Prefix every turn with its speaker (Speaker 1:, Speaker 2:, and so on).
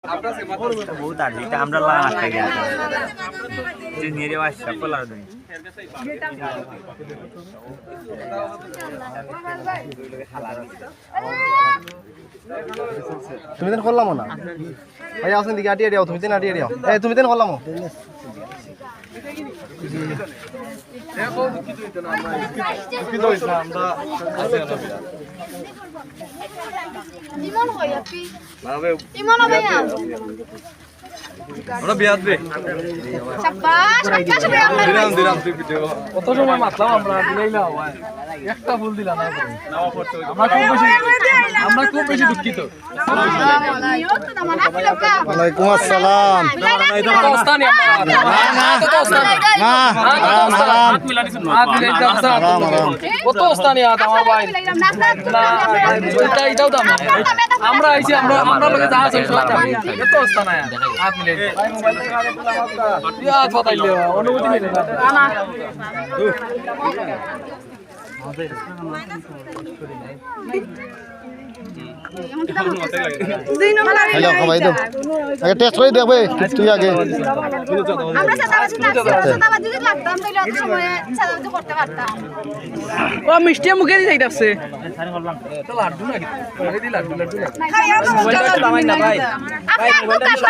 Speaker 1: বহুত আর এটা আমরা লাগান আসতে গেছি যে নিয়ে আসছে পোলার দিন
Speaker 2: তুমি দেন করলাম না ভাই আসেন দিকে আটিয়ে দাও তুমি দেন আটিয়ে দাও এই তুমি দেন করলাম
Speaker 3: ইমন কই আপনি ইমন ভাইয়া
Speaker 4: আমরা বিয়াত রে
Speaker 3: শাবাশ আকাশ রে
Speaker 4: দিলাম দিলাম তুই ভিডিও কত সময় মাতলাম আমরা দিলাইলাম একটা ফুল দিলাম না আমরা খুব বেশি দুঃখিত
Speaker 2: ওয়ালাইকুম আসসালাম
Speaker 4: আমরা আইছি আমরা আমরা লোকে যা আছে এত অবস্থা না হাত মিলাই ইয়াদ বাতাইলে অনুমতি নেই না
Speaker 2: হ্যালো খাবাই দাও আগে টেস্ট করে দেখবে তুই আগে
Speaker 3: আমরা সাদাবাজি লাগতাম তাইলে অত সময় সাদাবাজি করতে পারতাম
Speaker 5: ও মিষ্টি মুখে দিয়ে যাইতাছে
Speaker 4: তো লাড্ডু না কি লাড্ডু লাড্ডু
Speaker 5: মোবাইলটা দামাই না ভাই
Speaker 3: আপনি মোবাইলটা